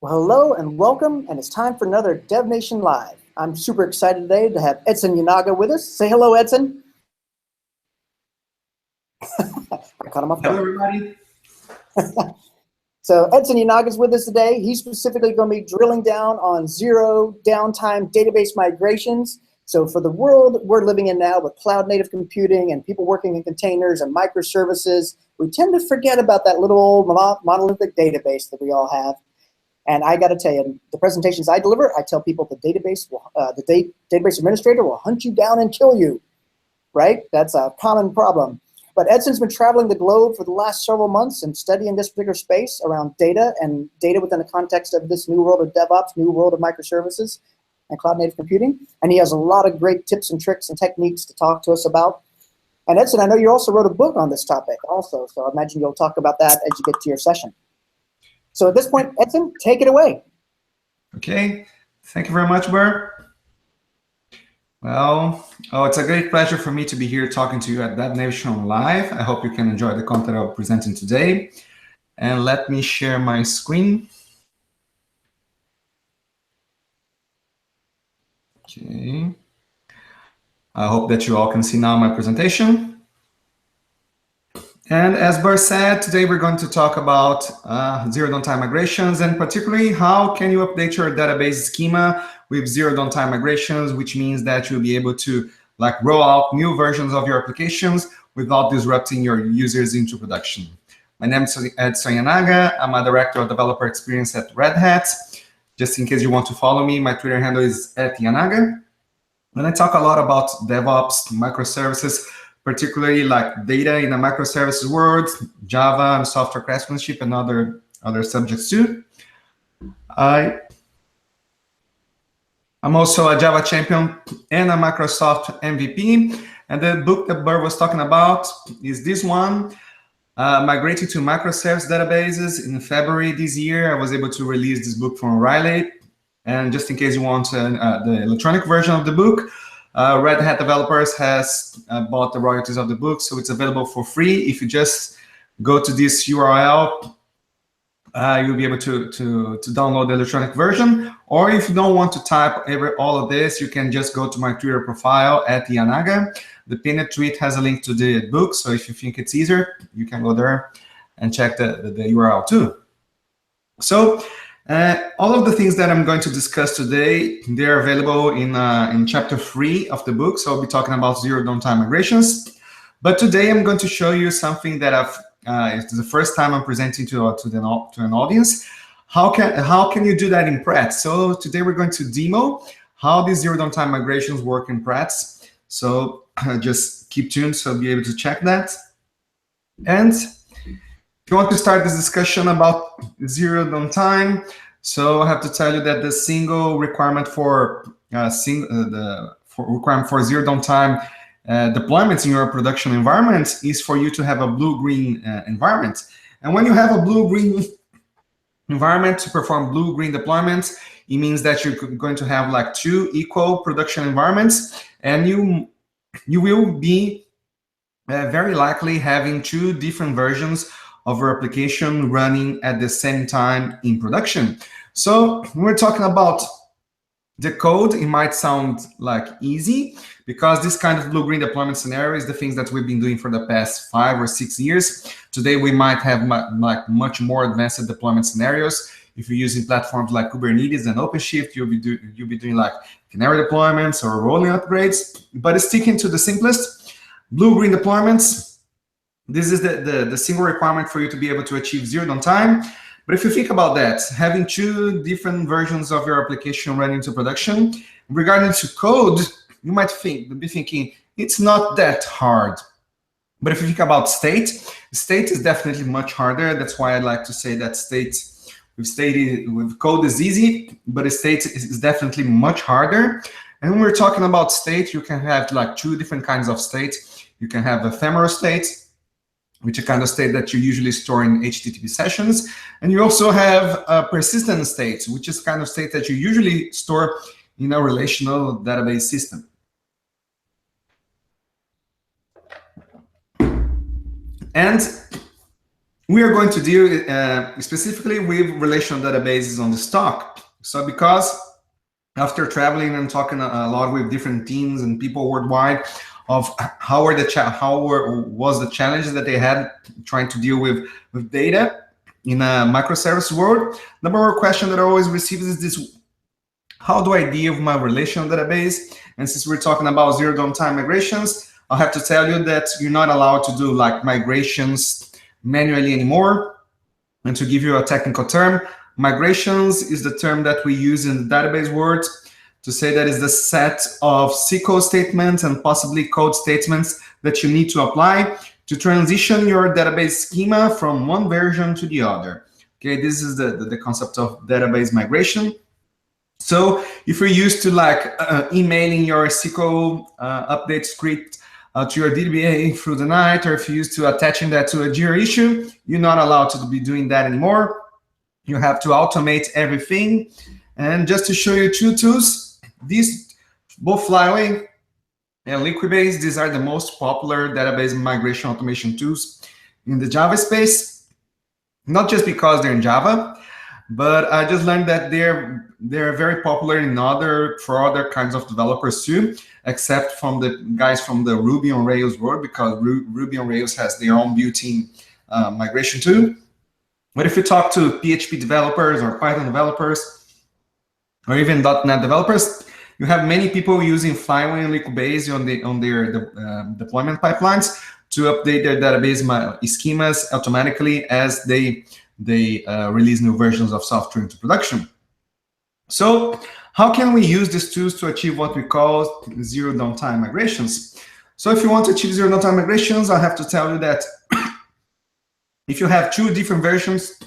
Well, hello and welcome, and it's time for another DevNation Live. I'm super excited today to have Edson Yanaga with us. Say hello, Edson. I caught him off guard. Hello, everybody. So Edson Yanaga is with us today. He's specifically going to be drilling down on zero downtime database migrations. So for the world we're living in now with cloud native computing and people working in containers and microservices, we tend to forget about that little old monolithic database that we all have. And I got to tell you, the presentations I deliver, I tell people the database administrator will hunt you down and kill you, right? That's a common problem. But Edson's been traveling the globe for the last several months and studying this particular space around data and data within the context of this new world of DevOps, new world of microservices and cloud native computing. And he has a lot of great tips and tricks and techniques to talk to us about. And Edson, I know you also wrote a book on this topic also, so I imagine you'll talk about that as you get to your session. So at this point, Edson, take it away. Okay, thank you very much, Burr. Well, it's a great pleasure for me to be here talking to you at DevNation Live. I hope you can enjoy the content I'm presenting today. And let me share my screen. Okay. I hope that you all can see now my presentation. And as Burr said, today we're going to talk about zero downtime migrations, and particularly how can you update your database schema with zero downtime migrations, which means that you'll be able to roll out new versions of your applications without disrupting your users into production. My name is Edson Yanaga. I'm a director of developer experience at Red Hat. Just in case you want to follow me, my Twitter handle is @Yanaga. And I talk a lot about DevOps, microservices, particularly like data in a microservices world, Java and software craftsmanship, and other subjects too. I'm also a Java champion and a Microsoft MVP. And the book that Burr was talking about is this one, Migrating to Microservice Databases. In February this year, I was able to release this book from O'Reilly. And just in case you want the electronic version of the book, Red Hat developers has bought the royalties of the book, so it's available for free. If you just go to this URL, you'll be able to download the electronic version. Or if you don't want to type all of this, you can just go to my Twitter profile @Yanaga. The pinned tweet has a link to the book, so if you think it's easier, you can go there and check the URL too. So all of the things that I'm going to discuss today, they're available in chapter 3 of the book. So I'll be talking about zero downtime migrations. But today I'm going to show you something that it's the first time I'm presenting to an audience. How can you do that in Pratt? So today we're going to demo how these zero downtime migrations work in Pratt. So just keep tuned so I'll be able to check that. And if you want to start this discussion about zero downtime, so I have to tell you that the single requirement for zero downtime deployments in your production environment is for you to have a blue-green environment. And when you have a blue-green environment to perform blue-green deployments, it means that you're going to have like 2 equal production environments, and you will be very likely having 2 different versions of your application running at the same time in production. So when we're talking about the code, it might sound like easy because this kind of blue-green deployment scenario is the things that we've been doing for the past 5 or 6 years. Today, we might have much more advanced deployment scenarios. If you're using platforms like Kubernetes and OpenShift, you'll be doing like canary deployments or rolling upgrades. But sticking to the simplest, blue-green deployments, this is the single requirement for you to be able to achieve zero downtime. But if you think about that, having 2 different versions of your application running into production, regarding to code, you might be thinking, it's not that hard. But if you think about state is definitely much harder. That's why I like to say that with code is easy, but state is definitely much harder. And when we're talking about state, you can have like 2 different kinds of state. You can have ephemeral state, which is a kind of state that you usually store in HTTP sessions. And you also have persistent states, which is kind of state that you usually store in a relational database system. And we are going to deal specifically with relational databases on the stock. So because after traveling and talking a lot with different teams and people worldwide of how was the challenges that they had trying to deal with data in a microservice world, number one question that I always receive is this: how do I deal with my relational database? And since we're talking about zero downtime migrations, I'll have to tell you that you're not allowed to do like migrations manually anymore. And to give you a technical term, migrations is the term that we use in the database world to say that is the set of SQL statements and possibly code statements that you need to apply to transition your database schema from one version to the other. Okay, this is the concept of database migration. So if you're used to like emailing your SQL update script to your DBA through the night, or if you're used to attaching that to a Jira issue, you're not allowed to be doing that anymore. You have to automate everything. And just to show you two tools, these both Flyway and Liquibase, these are the most popular database migration automation tools in the Java space. Not just because they're in Java, but I just learned that they're very popular for other kinds of developers too, except from the guys from the Ruby on Rails world, because Ruby on Rails has their own built-in migration tool. But if you talk to PHP developers or Python developers, or even .NET developers, you have many people using Flyway and Liquibase on their deployment pipelines to update their database schemas automatically as they release new versions of software into production. So how can we use these tools to achieve what we call zero downtime migrations? So if you want to achieve zero downtime migrations, I have to tell you that if you have two different versions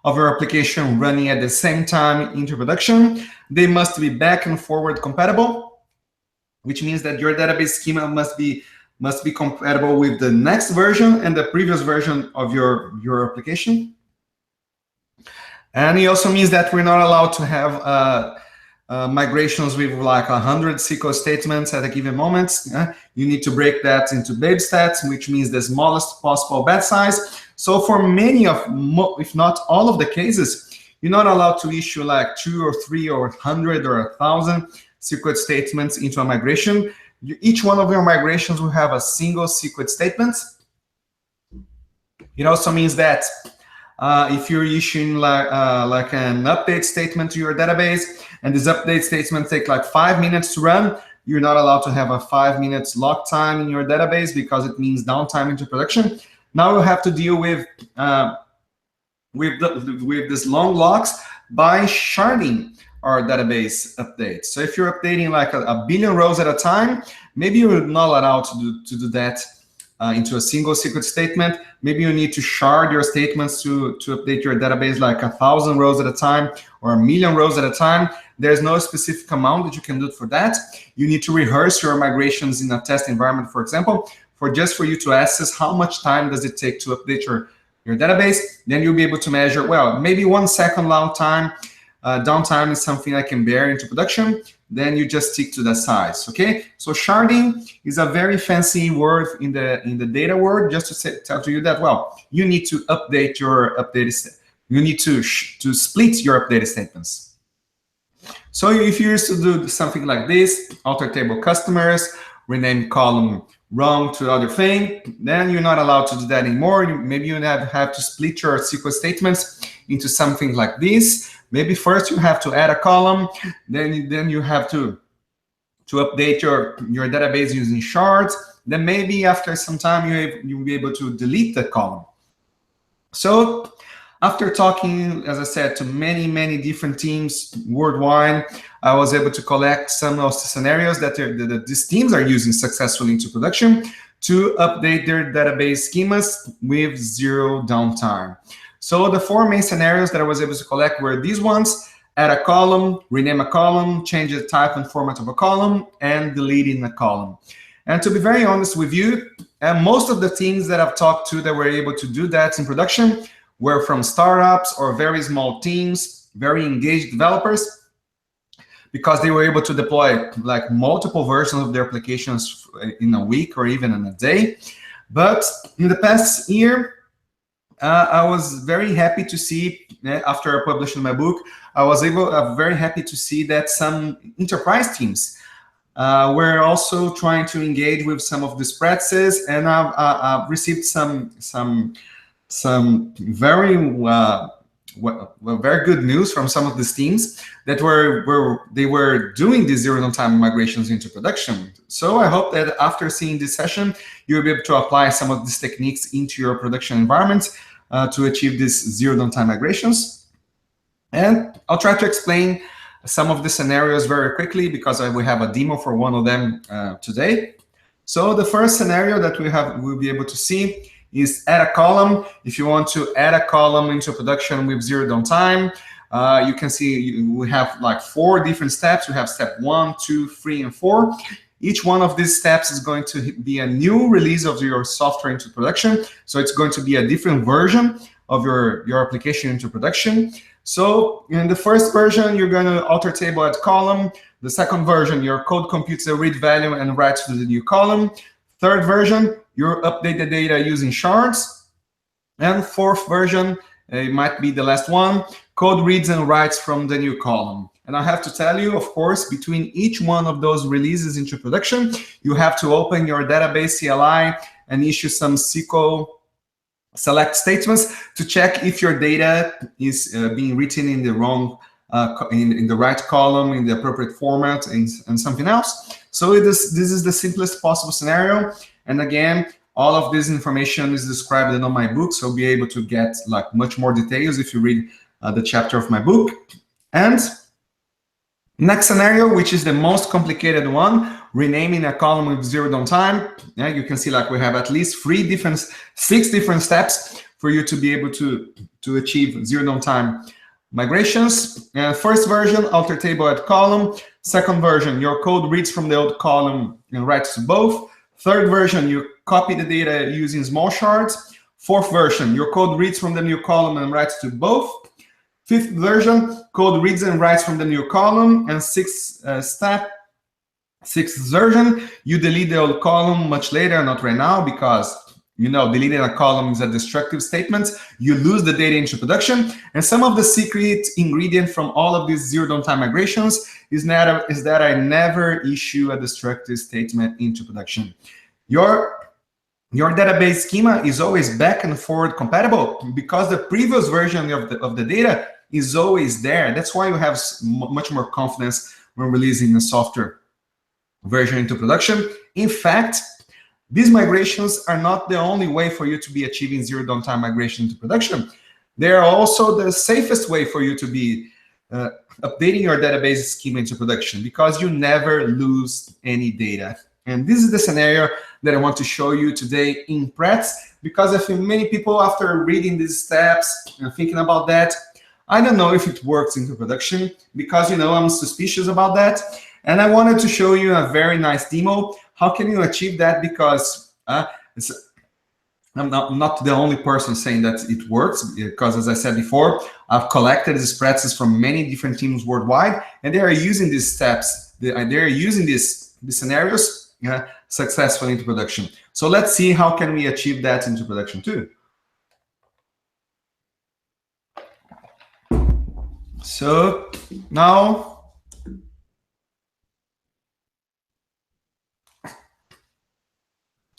of your application running at the same time into production, they must be back and forward compatible, which means that your database schema must be compatible with the next version and the previous version of your application. And it also means that we're not allowed to have migrations with like 100 SQL statements at a given moment. You need to break that into baby steps, which means the smallest possible batch size. So for many of, if not all of the cases, you're not allowed to issue like 2 or 3 or 100 or 1,000 SQL statements into a migration. Each one of your migrations will have a single SQL statement. It also means that if you're issuing like an update statement to your database, and this update statement takes like 5 minutes to run, you're not allowed to have a 5 minutes lock time in your database because it means downtime into production. Now we'll have to deal with this long locks by sharding our database updates. So if you're updating like a billion rows at a time, maybe you're not allowed to do that into a single SQL statement. Maybe you need to shard your statements to update your database like 1,000 rows at a time or 1,000,000 rows at a time. There's no specific amount that you can do for that. You need to rehearse your migrations in a test environment, for example, for you to assess how much time does it take to update your database. Then you'll be able to measure, well, maybe 1 second long time. Downtime is something I can bear into production. Then you just stick to that size, okay? So sharding is a very fancy word in the data world, just to tell to you that, well, you need to update your you need to split your updated statements. So if you used to do something like this, alter table customers, rename column wrong to other thing, then you're not allowed to do that anymore. Maybe you have to split your SQL statements into something like this. Maybe first you have to add a column, then you have to update your database using shards. Then maybe after some time you'll be able to delete the column. So after talking, as I said, to many different teams worldwide, I was able to collect some of the scenarios that these teams are using successfully into production to update their database schemas with zero downtime. So the 4 main scenarios that I was able to collect were these ones: add a column, rename a column, change the type and format of a column, and deleting a column. And to be very honest with you, most of the teams that I've talked to that were able to do that in production were from startups or very small teams, very engaged developers, because they were able to deploy like multiple versions of their applications in a week or even in a day. But in the past year, I was very happy to see, after I published my book, very happy to see that some enterprise teams were also trying to engage with some of these practices, and I've received some very very good news from some of these teams that were doing these zero downtime migrations into production. So I hope that after seeing this session, you'll be able to apply some of these techniques into your production environment to achieve these zero downtime migrations. And I'll try to explain some of the scenarios very quickly because we have a demo for one of them today. So the first scenario that we'll be able to see is add a column. If you want to add a column into production with zero downtime, you can see we have like 4 different steps. We have step 1, 2, 3, and 4. Each one of these steps is going to be a new release of your software into production. So it's going to be a different version of your application into production. So in the first version, you're going to alter table add column. The second version, your code computes the read value and writes to the new column. Third version, you update the data using shards. And fourth version, it might be the last one, code reads and writes from the new column. And I have to tell you, of course, between each one of those releases into production, you have to open your database CLI and issue some SQL select statements to check if your data is being written in the wrong, in the right column, in the appropriate format, and something else. So this is the simplest possible scenario. And again, all of this information is described in my book, so you'll be able to get like much more details if you read the chapter of my book. And next scenario, which is the most complicated one, renaming a column with zero downtime. Yeah, you can see like we have at least 6 different steps for you to be able to achieve zero downtime migrations. First version, alter table add column. Second version, your code reads from the old column and writes to both. Third version, you copy the data using small shards. Fourth version, your code reads from the new column and writes to both. Fifth version, code reads and writes from the new column. And sixth version, you delete the old column much later, not right now, because deleting a column is a destructive statement. You lose the data into production. And some of the secret ingredient from all of these zero downtime migrations is that I never issue a destructive statement into production. Your database schema is always back and forward compatible because the previous version of the data is always there. That's why you have much more confidence when releasing the software version into production. In fact, these migrations are not the only way for you to be achieving zero downtime migration into production. They are also the safest way for you to be updating your database schema into production because you never lose any data. And this is the scenario that I want to show you today in practice, because I think many people, after reading these steps and thinking about that, I don't know if it works into production because, I'm suspicious about that. And I wanted to show you a very nice demo. How can you achieve that? Because I'm not the only person saying that it works, because as I said before, I've collected these practices from many different teams worldwide, and they are using these steps. They are using these scenarios successfully into production. So let's see how can we achieve that into production too. So now,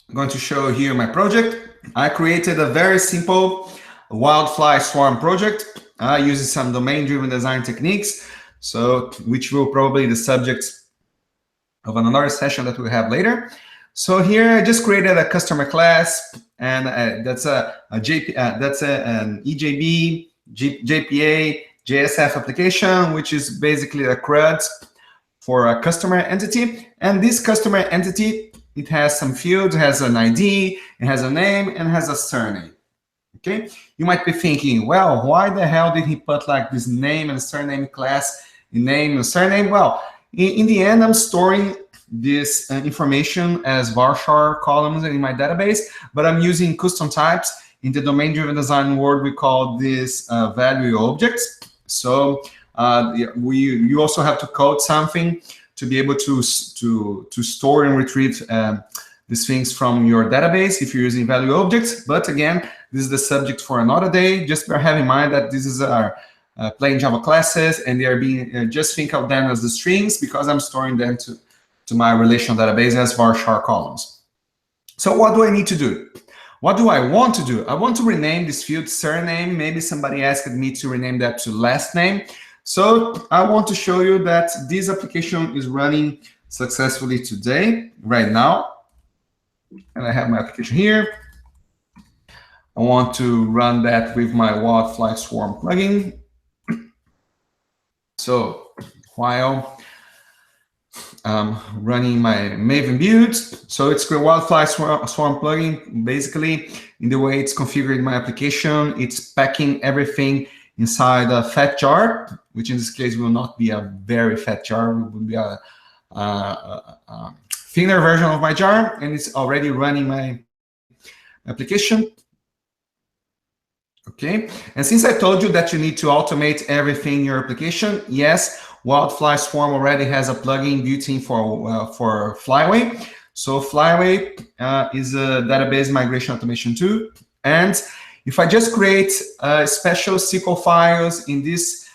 I'm going to show here my project. I created a very simple wildfly swarm project using some domain-driven design techniques, which will probably be the subject of another session that we'll have later. So here I just created a customer class, and that's an EJB, JPA, JSF application, which is basically a CRUD for a customer entity. And this customer entity, it has some fields, it has an ID, it has a name, and has a surname. Okay, you might be thinking, well, why the hell did he put like this name and surname class in name and surname? Well, in the end, I'm storing this information as varchar columns in my database, but I'm using custom types. In the domain-driven design world, we call this value objects. So you also have to code something to be able to store and retrieve these things from your database if you're using value objects. But again, This is the subject for another day. Just have in mind that this is our plain Java classes, and they are being, just think of them as the strings because I'm storing them to my relational database as varchar columns. So what do I need to do? What do I want to do? I want to rename this field surname. Maybe somebody asked me to rename that to last name. So I want to show you that this application is running successfully today, right now. And I have my application here. I want to run that with my Wildfly Swarm plugin. So while running my Maven build. So it's the Wildfly Swarm plugin. Basically, in the way it's configured in my application, it's packing everything inside a fat jar, which in this case will not be a very fat jar. It will be a thinner version of my jar, and it's already running my application. Okay, and since I told you that you need to automate everything in your application, yes, Wildfly Swarm already has a plugin built in for Flyway. So Flyway is a database migration automation tool. And if I just create special SQL files in this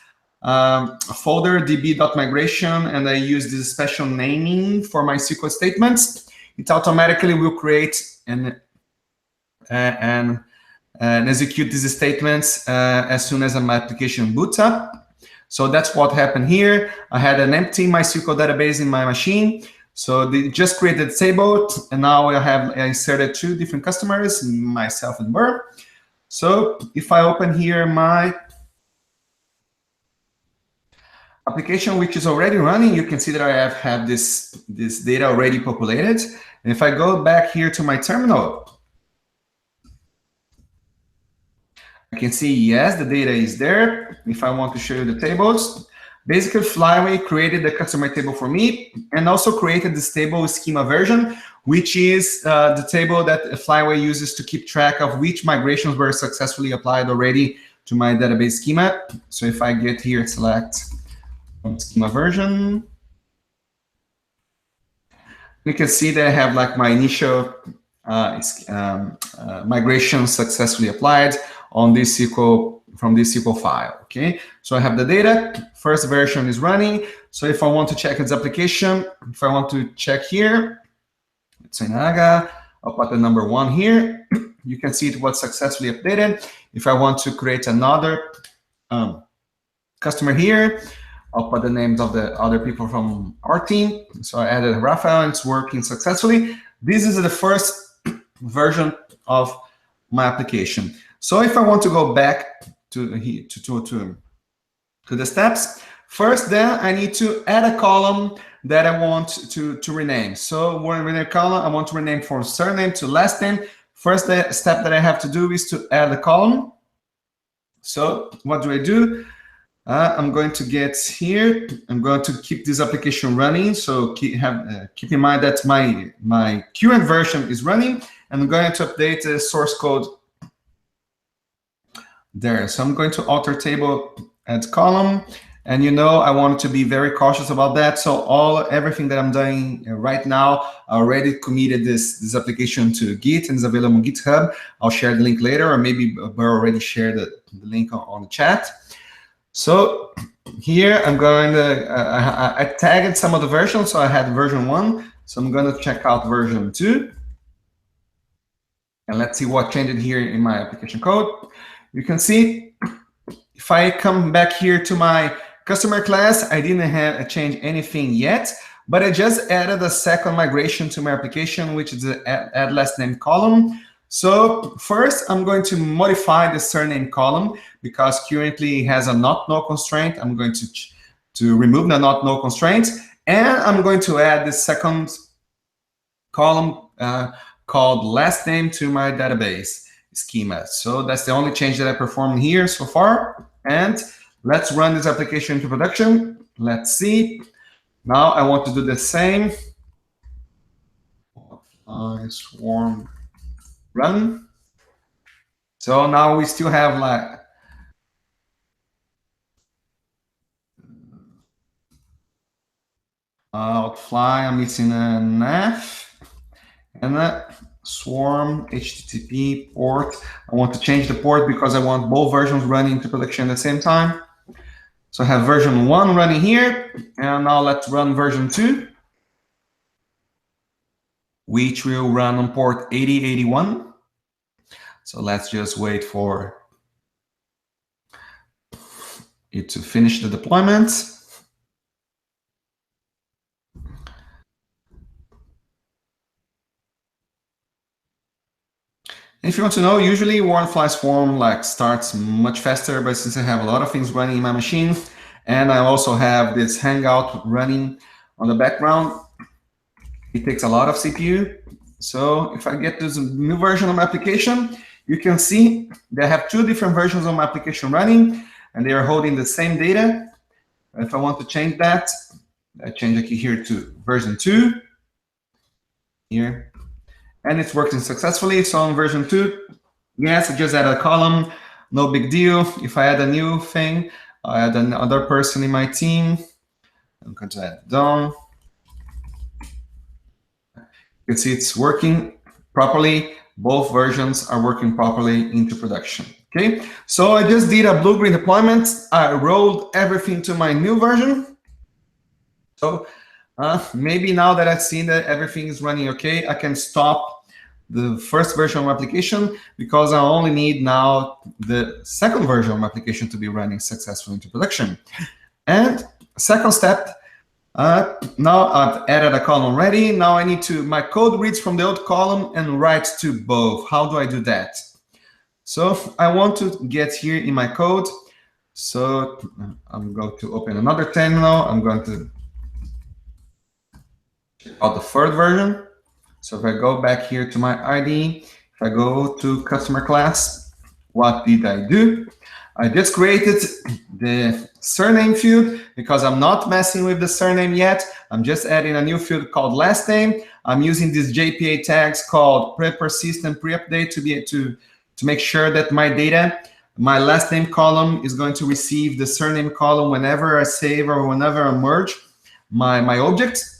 folder, db.migration, and I use this special naming for my SQL statements, it automatically will create and execute these statements as soon as my application boots up. So that's what happened here. I had an empty MySQL database in my machine. So they just created a table, and now I inserted 2 different customers, myself and Burr. So if I open here my application, which is already running, you can see that I have this data already populated. And if I go back here to my terminal, I can see, yes, the data is there. If I want to show you the tables, basically Flyway created the customer table for me and also created this table schema version, which is the table that Flyway uses to keep track of which migrations were successfully applied already to my database schema. So if I get here, select schema version, you can see that I have like my initial migration successfully applied on this SQL, from this SQL file, okay? So I have the data, first version is running. So if I want to check its application, if I want to check here, it's in Naga, I'll put the number 1 here. You can see it was successfully updated. If I want to create another customer here, I'll put the names of the other people from our team. So I added Rafael, and it's working successfully. This is the first version of my application. So if I want to go back to the steps, first then I need to add a column that I want to rename. So when I rename a column, I want to rename from surname to last name. First step that I have to do is to add a column. So what do? I'm going to get here. I'm going to keep this application running. So keep in mind that my current version is running. And I'm going to update the source code there. So I'm going to alter table add column. And you know, I want to be very cautious about that. So everything that I'm doing right now, I already committed this application to Git and it's available on GitHub. I'll share the link later, or maybe Burr already shared the link on the chat. So here I'm going to, I tagged some of the versions. So I had version 1. So I'm going to check out version 2. And let's see what changed here in my application code. You can see if I come back here to my customer class, I didn't have change anything yet, but I just added a second migration to my application, which is the add last name column. So first, I'm going to modify the surname column because currently it has a not null constraint. I'm going to remove the not null constraint, and I'm going to add the second column called last name to my database schema. So that's the only change that I performed here so far. And let's run this application into production. Let's see. Now I want to do the same. Swarm run. So now we still have like outfly. I'm missing an F, and swarm HTTP port. I want to change the port because I want both versions running into production at the same time. So I have version 1 running here, and now let's run version 2, which will run on port 8081. So let's just wait for it to finish the deployment. If you want to know, usually Warmfly Swarm starts much faster, but since I have a lot of things running in my machine, and I also have this Hangout running on the background, it takes a lot of CPU. So if I get this new version of my application, you can see that I have 2 different versions of my application running, and they are holding the same data. If I want to change that, I change it here to version 2 here. And it's working successfully. So on version 2, yes, I just add a column, no big deal. If I add a new thing, I add another person in my team. I'm going to add done. You can see it's working properly. Both versions are working properly into production. Okay, so I just did a blue-green deployment. I rolled everything to my new version. So maybe now that I've seen that everything is running okay, I can stop the first version of my application because I only need now the second version of my application to be running successfully into production. And second step, now I've added a column already. Now I need to, my code reads from the old column and writes to both. How do I do that? So I want to get here in my code. So I'm going to open another terminal. I'm going to out the third version. So if I go back here to my ID, if I go to customer class, what did I do? I just created the surname field because I'm not messing with the surname yet. I'm just adding a new field called last name. I'm using these JPA tags called pre-persist and pre-update to make sure that my data, my last name column is going to receive the surname column whenever I save or whenever I merge my objects.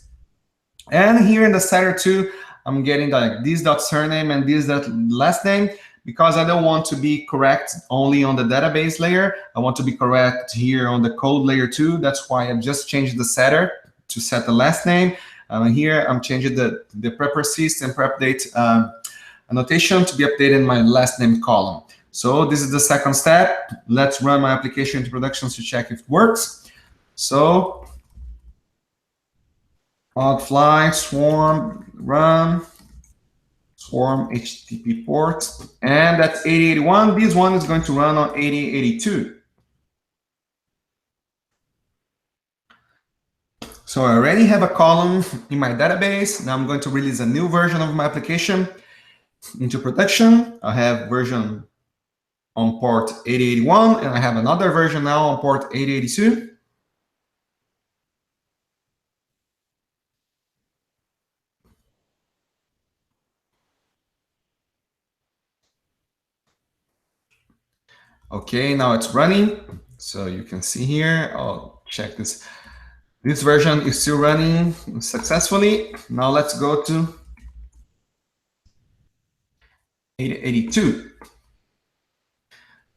And here in the setter too, I'm getting like this.surname and this.last name because I don't want to be correct only on the database layer. I want to be correct here on the code layer too. That's why I've just changed the setter to set the last name. Here I'm changing the pre-persist and pre-update annotation to be updated in my last name column. So this is the second step. Let's run my application into production to check if it works. So Cloudfly, swarm, run, swarm HTTP port, and that's 8081. This one is going to run on 8082. So I already have a column in my database. Now I'm going to release a new version of my application into production. I have version on port 8081, and I have another version now on port 8082. Okay, now it's running. So you can see here, I'll check this. This version is still running successfully. Now let's go to 8082.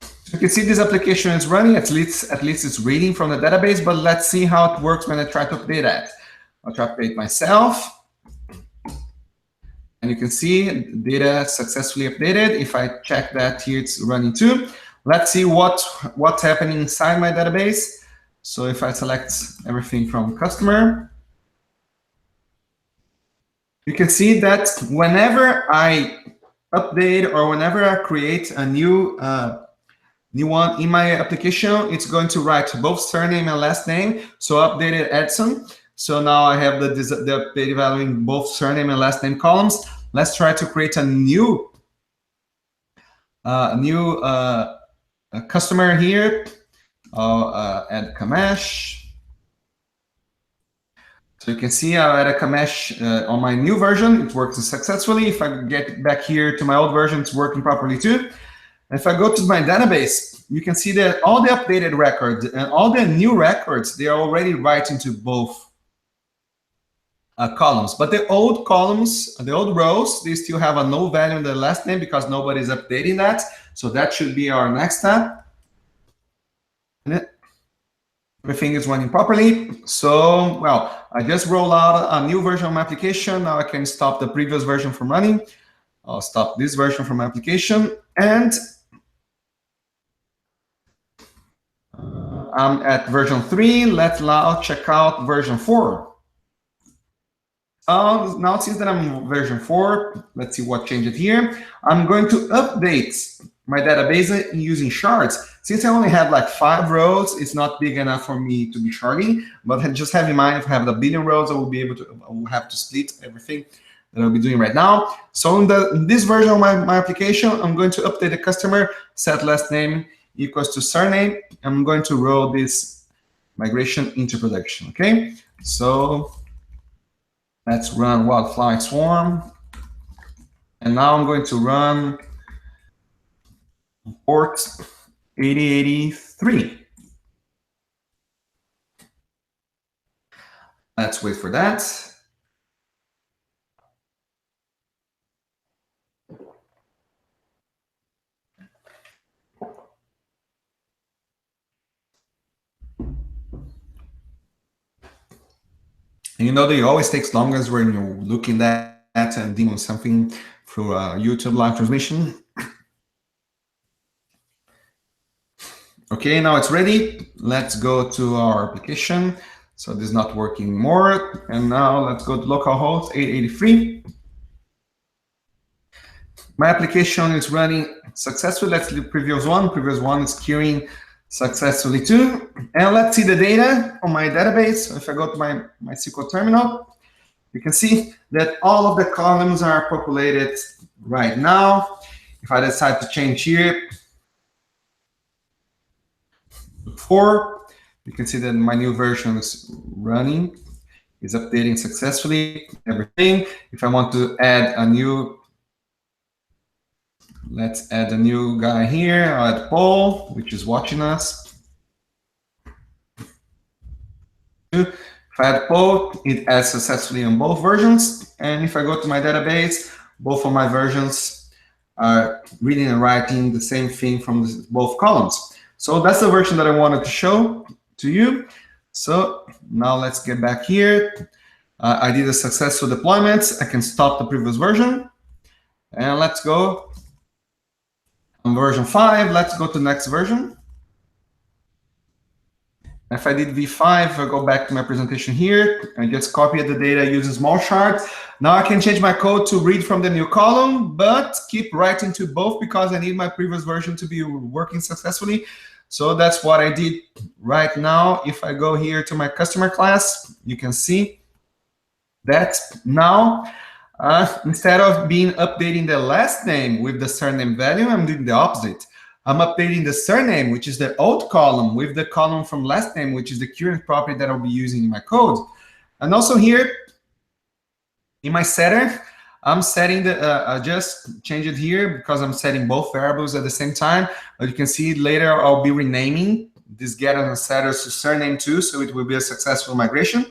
So you can see this application is running, at least it's reading from the database, but let's see how it works when I try to update that. I'll try to update myself. And you can see data successfully updated. If I check that here, it's running too. Let's see what's happening inside my database. So if I select everything from customer, you can see that whenever I update or whenever I create a new one in my application, it's going to write both surname and last name. So updated Edson. So now I have the updated value in both surname and last name columns. Let's try to create a new customer here. I'll add Kamesh. So you can see I add a Kamesh on my new version. It works successfully. If I get back here to my old version, it's working properly too. If I go to my database, you can see that all the updated records and all the new records, they are already writing to both columns. But the old columns, the old rows, they still have a null value in the last name because nobody's updating that. So that should be our next step. Everything is running properly. So, well, I just rolled out a new version of my application. Now I can stop the previous version from running. I'll stop this version from my application. And I'm at version 3. Let's now check out version 4. Now, since that I'm in version 4, let's see what changed here. I'm going to update my database using shards. Since I only have like 5 rows, it's not big enough for me to be sharding. But just have in mind, if I have a billion rows, I will have to split everything that I'll be doing right now. So in this version of my application, I'm going to update the customer, set last name equals to surname. I'm going to roll this migration into production. Okay, so let's run Wildfly Swarm. And now I'm going to run port 8083. Let's wait for that. And you know that it always takes longer when you're looking at and doing something through a YouTube live transmission. Okay, now it's ready. Let's go to our application. So this is not working anymore. And now let's go to localhost 883. My application is running successfully. Let's do previous one. Previous one is queuing successfully too. And let's see the data on my database. So if I go to my SQL terminal, you can see that all of the columns are populated right now. If I decide to change here, 4, you can see that my new version is running, is updating successfully, everything. If I want to add a new, let's add a new guy here. I'll add Paul, which is watching us. If I add Paul, it adds successfully on both versions. And if I go to my database, both of my versions are reading and writing the same thing from both columns. So that's the version that I wanted to show to you. So now let's get back here. I did a successful deployment. I can stop the previous version. And let's go on version 5. Let's go to the next version. If I did V5, I go back to my presentation here. I just copy the data using small shards. Now I can change my code to read from the new column, but keep writing to both because I need my previous version to be working successfully. So that's what I did right now. If I go here to my customer class, you can see that now, instead of updating the last name with the surname value, I'm doing the opposite. I'm updating the surname, which is the old column, with the column from last name, which is the current property that I'll be using in my code. And also here, in my setter, I'm setting the, I just changed it here because I'm setting both variables at the same time. But you can see later I'll be renaming this getter and setters to surname too, so it will be a successful migration.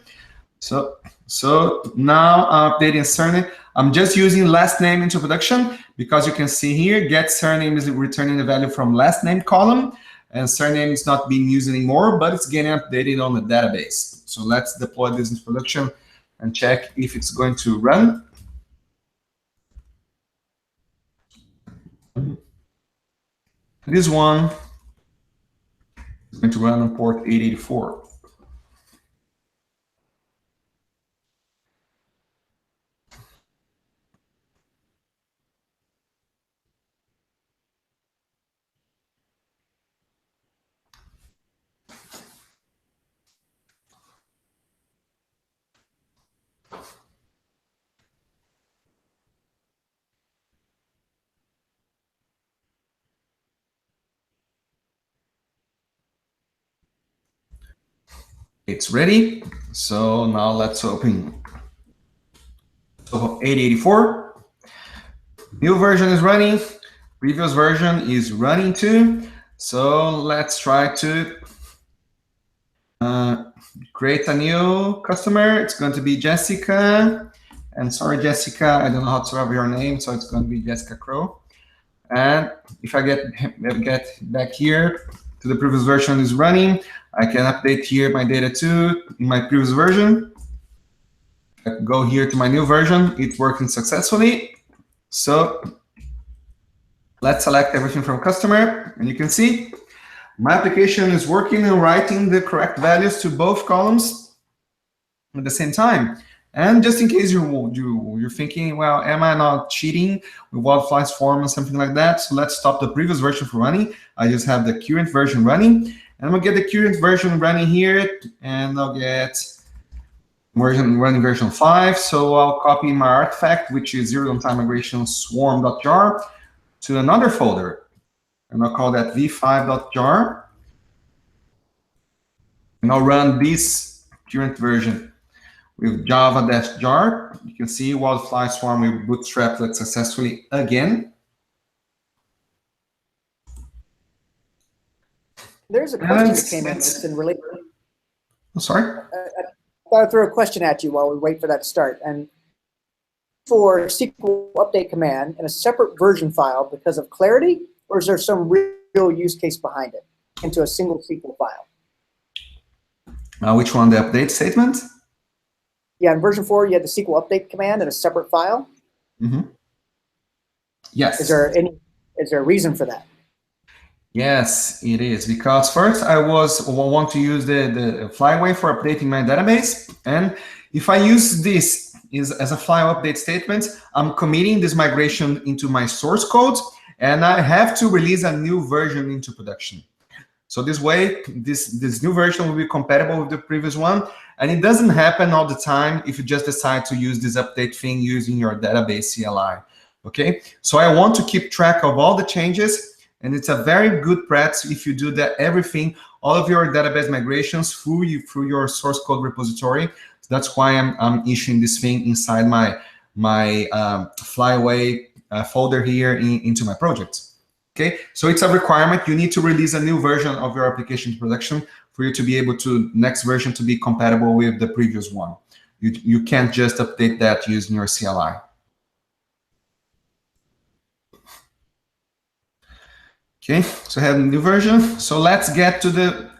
So now I'm updating surname. I'm just using last name into production because you can see here, get surname is returning the value from last name column, and surname is not being used anymore, but it's getting updated on the database. So let's deploy this into production and check if it's going to run. This one is going to run on port 884. It's ready. So now let's open 884. New version is running. Previous version is running too. So let's try to create a new customer. It's going to be Jessica. And sorry, Jessica, I don't know how to spell your name, so it's going to be Jessica Crow. And if I get back here to the previous version is running, I can update here my data too in my previous version. I go here to my new version. It's working successfully. So let's select everything from customer, and you can see my application is working and writing the correct values to both columns at the same time. And just in case you're thinking, well, am I not cheating with wildflies form or something like that? So let's stop the previous version from running. I just have the current version running. And I'm gonna get the current version running here, and I'll get running version 5. So I'll copy my artifact, which is Zero Downtime Migrations swarm.jar, to another folder. And I'll call that v5.jar. And I'll run this current version with java-jar. You can see wildfly swarm will bootstrap that successfully again. There's a question that came in that's in relation. Oh, sorry? I thought I'd throw a question at you while we wait for that to start. And for SQL update command in a separate version file because of clarity, or is there some real use case behind it into a single SQL file? Which one, the update statement? Yeah, in version 4, you had the SQL update command in a separate file. Mm-hmm. Yes. Is there a reason for that? Yes, it is, because first I want to use the flyway for updating my database, and if I use this as a file update statement, I'm committing this migration into my source code, and I have to release a new version into production. So this way, this new version will be compatible with the previous one, and it doesn't happen all the time if you just decide to use this update thing using your database CLI. Okay, so I want to keep track of all the changes. And it's a very good practice if you do that everything, all of your database migrations through your source code repository. So that's why I'm issuing this thing inside my flyway folder here into my project. Okay, so it's a requirement. You need to release a new version of your application to production for you to be able to next version to be compatible with the previous one. You can't just update that using your CLI. Okay, so I have a new version. So let's get to the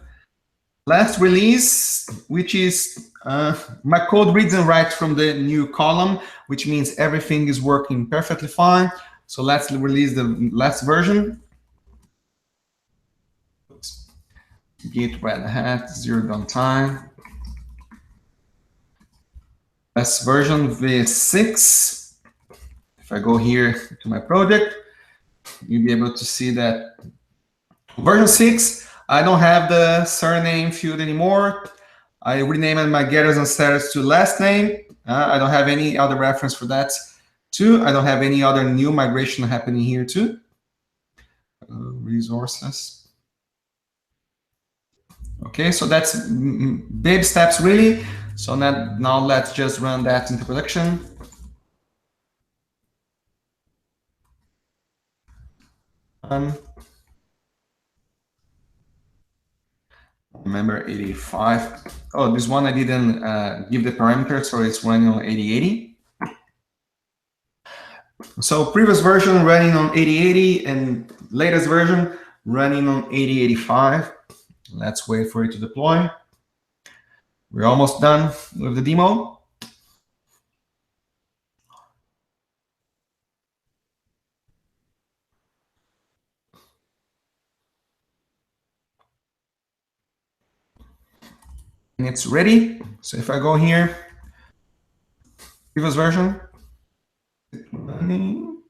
last release, which is my code reads and writes from the new column, which means everything is working perfectly fine. So let's release the last version. Oops. Git red hat, zero downtime. Last version v6. If I go here to my project, you'll be able to see that version 6, I don't have the surname field anymore. I renamed my getters and setters to last name. I don't have any other reference for that too. I don't have any other new migration happening here too. Resources. Okay, so that's baby steps really. So now let's just run that into production. Remember 85. Oh, this one I didn't give the parameter, so it's running on 8080. So previous version running on 8080 and latest version running on 8085. Let's wait for it to deploy. We're almost done with the demo. And it's ready. So if I go here, previous version, running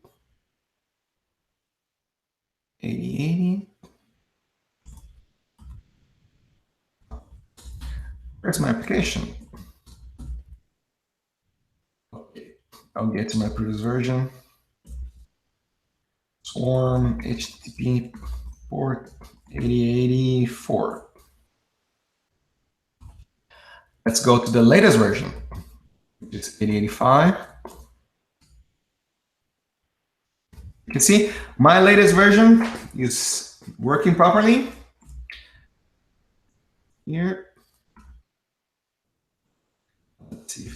8080. Where's my application? Okay, I'll get to my previous version. Swarm HTTP port 8084. Let's go to the latest version, which is 8085. You can see my latest version is working properly. Here,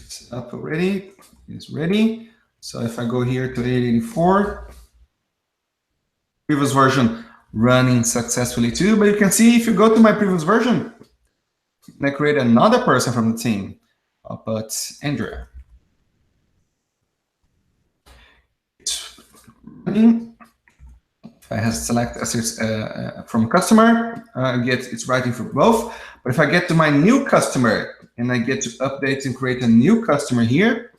It's up already. It's ready. So if I go here to 884, previous version running successfully too. But you can see if you go to my previous version, and I create another person from the team. I'll put Andrea. It's running. If I have select assets from customer, it's writing for both. But if I get to my new customer and I get to update and create a new customer here,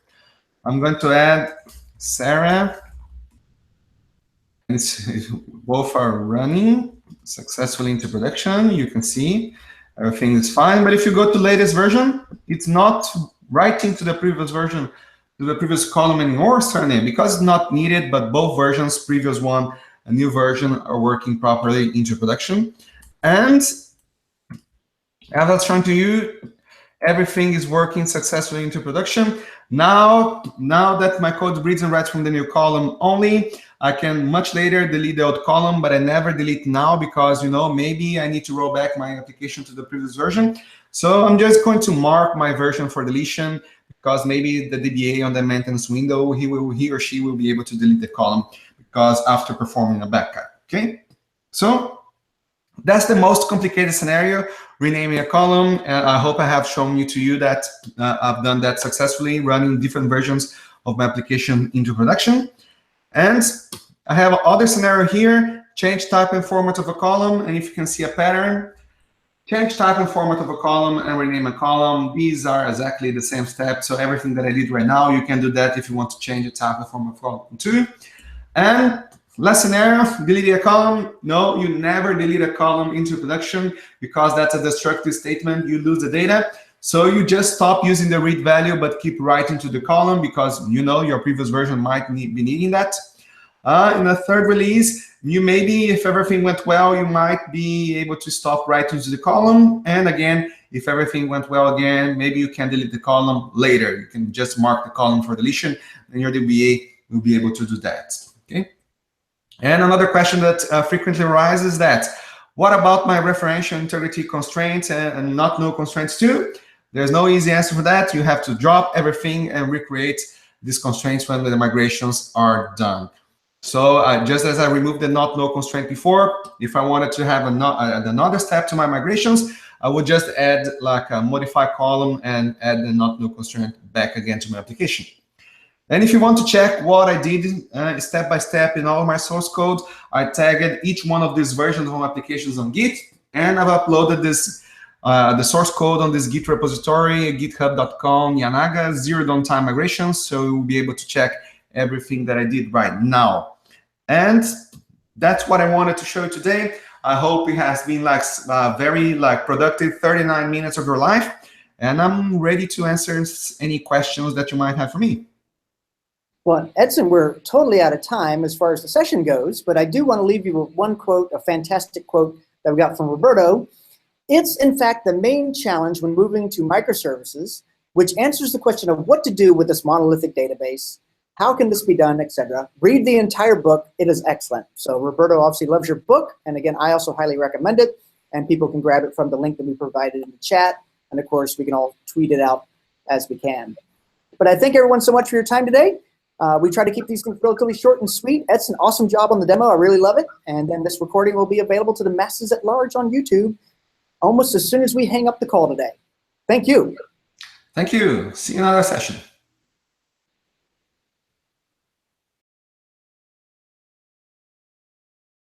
I'm going to add Sarah. Both are running successfully into production. You can see everything is fine. But if you go to latest version, it's not writing to the previous version, to the previous column anymore, surname, because it's not needed. But both versions, previous one, a new version, are working properly into production. And as I was trying to you, everything is working successfully into production. Now that my code reads and writes from the new column only, I can much later delete the old column, but I never delete now because, maybe I need to roll back my application to the previous version. So I'm just going to mark my version for deletion because maybe the DBA on the maintenance window, he or she will be able to delete the column because after performing a backup, okay? So that's the most complicated scenario, renaming a column. And I hope I have shown you that I've done that successfully, running different versions of my application into production. And I have other scenario here, change type and format of a column. And if you can see a pattern, change type and format of a column and rename a column. These are exactly the same steps. So everything that I did right now, you can do that if you want to change the type and format of column too. And last scenario, deleting a column. No, you never delete a column into production because that's a destructive statement. You lose the data. So you just stop using the read value, but keep writing to the column because your previous version might be needing that. In the third release, maybe if everything went well, you might be able to stop writing to the column. And again, if everything went well again, maybe you can delete the column later. You can just mark the column for deletion, and your DBA will be able to do that. Okay. And another question that frequently arises is that, what about my referential integrity constraints and not null constraints too? There's no easy answer for that. You have to drop everything and recreate these constraints when the migrations are done. So just as I removed the not null constraint before, if I wanted to have another step to my migrations, I would just add like a modify column and add the not null constraint back again to my application. And if you want to check what I did step by step in all my source code, I tagged each one of these versions of my applications on Git, and I've uploaded this the source code on this Git repository, github.com, Yanaga, Zero Downtime Migrations, so you'll be able to check everything that I did right now. And that's what I wanted to show you today. I hope it has been very productive 39 minutes of your life, and I'm ready to answer any questions that you might have for me. Well, Edson, we're totally out of time as far as the session goes, but I do want to leave you with one quote, a fantastic quote that we got from Roberto. It's, in fact, the main challenge when moving to microservices, which answers the question of what to do with this monolithic database, how can this be done, etc. Read the entire book. It is excellent. So Roberto obviously loves your book. And again, I also highly recommend it. And people can grab it from the link that we provided in the chat. And of course, we can all tweet it out as we can. But I thank everyone so much for your time today. We try to keep these things relatively short and sweet. Ed's an awesome job on the demo. I really love it. And then this recording will be available to the masses at large on YouTube almost as soon as we hang up the call today. Thank you. Thank you. See you in another session.